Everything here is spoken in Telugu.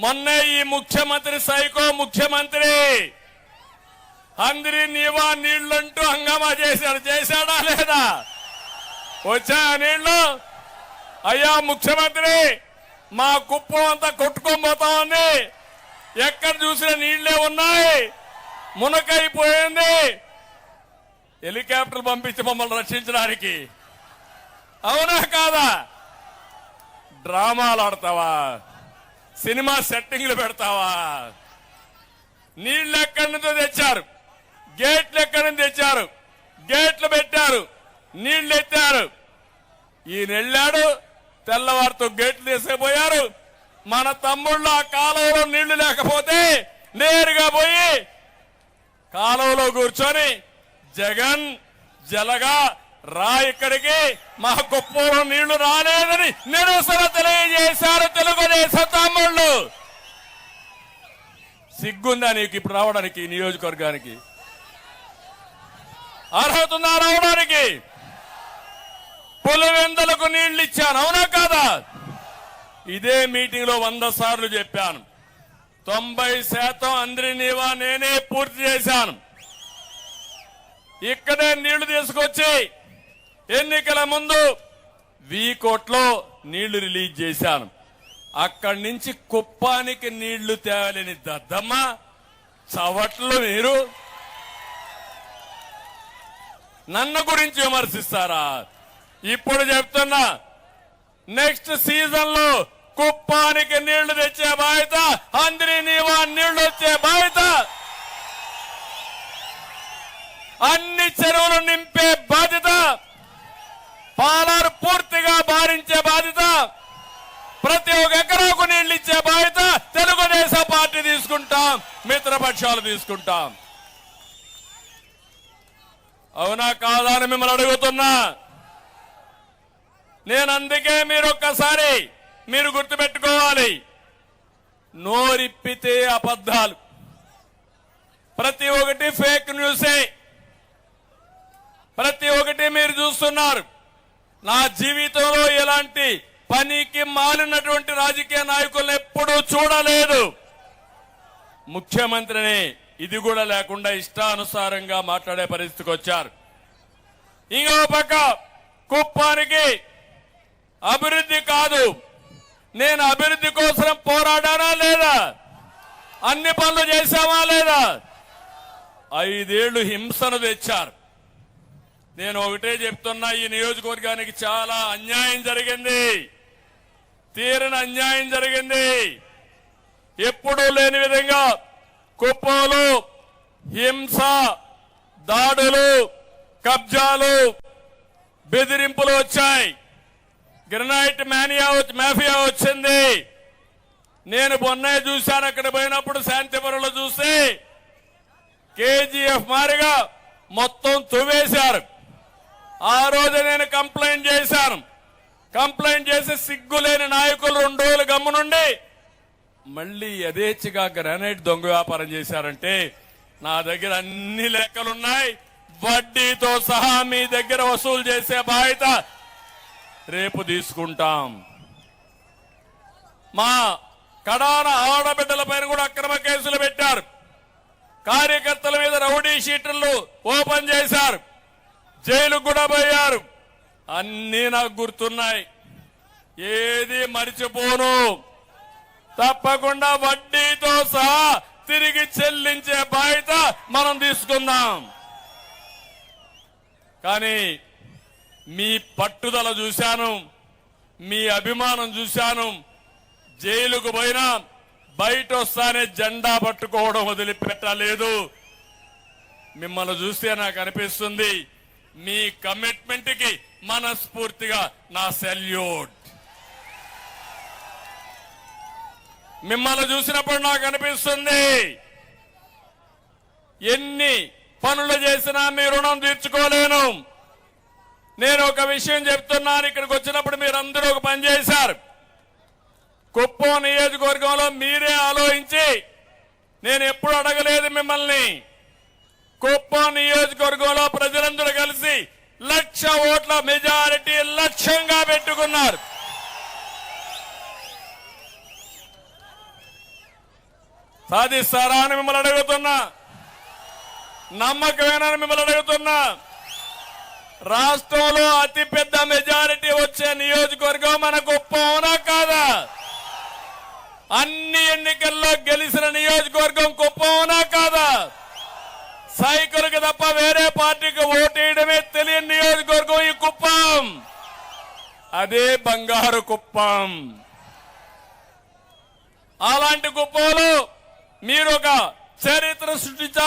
మొన్నే ఈ ముఖ్యమంత్రి సైకో ముఖ్యమంత్రి అందరి నీవా నీళ్లంటూ హంగామా చేశాడా లేదా? వచ్చా నీళ్లు? అయ్యా ముఖ్యమంత్రి, మా కుప్పం అంతా కొట్టుకోబోతా ఉంది, ఎక్కడ చూసినా నీళ్లే ఉన్నాయి, మునకైపోయింది. హెలికాప్టర్ పంపించి మమ్మల్ని రక్షించడానికి. అవునా కాదా? డ్రామాలు ఆడతావా? సినిమా సెట్టింగ్లు పెడతావా? నీళ్లు ఎక్కడి నుంచో తెచ్చారు, గేట్లు ఎక్కడి నుంచి తెచ్చారు, గేట్లు పెట్టారు, నీళ్లు ఎత్తారు. ఈయన వెళ్ళాడు, తెల్లవారితో గేట్లు తీసుకుపోయారు. మన తమ్ముళ్ళు ఆ కాలువలో నీళ్లు లేకపోతే నేరుగా పోయి కాలువలో కూర్చొని జగన్ జలగా రా, ఇక్కడికి మా కుప్పంలో నీళ్లు రాలేదని నిరసన తెలియజేశారు తెలుగుదేశ తమ్ముళ్ళు. సిగ్గుందా నీకు ఇప్పుడు రావడానికి నియోజకవర్గానికి? అర్హత ఉందా రావడానికి? పులివెందులకు నీళ్లు ఇచ్చాను, అవునా కాదా? ఇదే మీటింగ్ లో 100 సార్లు చెప్పాను. 90% అందరి నీవా నేనే పూర్తి చేశాను. ఇక్కడే నీళ్లు తీసుకొచ్చి ఎన్నికల ముందు వీకోట్లో నీళ్లు రిలీజ్ చేశాను. అక్కడి నుంచి కుప్పానికి నీళ్లు తేవాలని దద్దమ్మ చవట్లు. మీరు నన్ను గురించి విమర్శిస్తారా? ఇప్పుడు చెప్తున్నా, నెక్స్ట్ సీజన్ లో కుప్పానికి నీళ్లు తెచ్చే బాధ్యత, అందరి నీవా నీళ్లు వచ్చే బాధ్యత, అన్ని చెరువులు నింపే బాధ్యత, పాలారు పూర్తిగా భారించే బాధ్యత, ప్రతి ఒక్క ఎకరాకు నీళ్లు ఇచ్చే బాధ్యత తెలుగుదేశం పార్టీ తీసుకుంటాం, మిత్రపక్షాలు తీసుకుంటాం. అవునా కాదా అని మిమ్మల్ని అడుగుతున్నా. నేను అందుకే మీరు ఒక్కసారి మీరు గుర్తుపెట్టుకోవాలి, నోరిప్పితే అబద్ధాలు, ప్రతి ఒక్కటి ఫేక్ న్యూసే, ప్రతి ఒక్కటి మీరు చూస్తున్నారు. నా జీవితంలో ఎలాంటి పనికి మాలినటువంటి రాజకీయ నాయకులను ఎప్పుడూ చూడలేదు. ముఖ్యమంత్రిని ఇది కూడా లేకుండా ఇష్టానుసారంగా మాట్లాడే పరిస్థితికి వచ్చారు. ఇంకో పక్క కుప్పానికి అభివృద్ధి కాదు, నేను అభివృద్ధి కోసం పోరాడానా లేదా? అన్ని పనులు చేశామా లేదా? 5 ఏళ్లు హింసను తెచ్చారు. నేను ఒకటే చెప్తున్నా, ఈ నియోజకవర్గానికి చాలా అన్యాయం జరిగింది, తీరని అన్యాయం జరిగింది. ఎప్పుడూ లేని విధంగా కుప్పంలో హింస, దాడులు, కబ్జాలు, బెదిరింపులు వచ్చాయి. గ్రనైట్ మాఫియా వచ్చింది. నేను మొన్నే చూశాను, అక్కడ పోయినప్పుడు శాంతిపురంలో చూస్తే కేజీఎఫ్ మారిగా మొత్తం తువేశారు. ఆ రోజు నేను కంప్లైంట్ చేశాను. కంప్లైంట్ చేసి సిగ్గులేని నాయకులు 2 రోజులు గమ్మునుండి మళ్లీ యథేచ్ఛగా గ్రానైట్ దొంగ వ్యాపారం చేశారంటే నా దగ్గర అన్ని లెక్కలున్నాయి, వడ్డీతో సహా మీ దగ్గర వసూలు చేసే బాధ్యత రేపు తీసుకుంటాం. మా కడాన ఆడబిడ్డల పైన కూడా అక్రమ కేసులు పెట్టారు. కార్యకర్తల మీద రౌడీ షీటర్లు ఓపెన్ చేశారు, జైలుకు కూడా పోయారు. అన్నీ నాకు గుర్తున్నాయి, ఏది మరిచిపోను. తప్పకుండా వడ్డీతో సహా తిరిగి చెల్లించే బాధ్యత మనం తీసుకుందాం. కానీ మీ పట్టుదల చూశాను, మీ అభిమానం చూశాను. జైలుకు పోయినా బయట వస్తానే జెండా పట్టుకోవడం వదిలిపెట్టలేదు. మిమ్మల్ని చూస్తే నాకు అనిపిస్తుంది, మీ కమిట్మెంట్ కి మనస్ఫూర్తిగా నా సెల్యూట్. మిమ్మల్ని చూసినప్పుడు నాకు అనిపిస్తుంది, ఎన్ని పనులు చేసినా మీ రుణం తీర్చుకోలేను. నేను ఒక విషయం చెప్తున్నాను, ఇక్కడికి వచ్చినప్పుడు మీరందరూ ఒక పని చేశారు. కుప్పం నియోజకవర్గంలో మీరే ఆలోచించి, నేను ఎప్పుడు అడగలేదు మిమ్మల్ని, కుప్పం నియోజకవర్గంలో ప్రజలందరూ కలిసి 1,00,000 ఓట్ల మెజారిటీ లక్ష్యంగా పెట్టుకున్నారు. సాధిస్తారా అని మిమ్మల్ని అడుగుతున్నా. నమ్మకమేనని మిమ్మల్ని అడుగుతున్నా. రాష్ట్రంలో అతిపెద్ద మెజారిటీ వచ్చే నియోజకవర్గం మన కుప్పం, అవునా కాదా? అన్ని ఎన్నికల్లో గెలిచిన నియోజకవర్గం కుప్పం, అవునా కాదా? సైకిల్కి తప్ప వేరే పార్టీకి ఓటేయడమే తెలియని నియోజకవర్గం ఈ కుప్పం. అదే బంగారు కుప్పం. అలాంటి కుప్పంలో మీరు ఒక చరిత్ర సృష్టించాలి.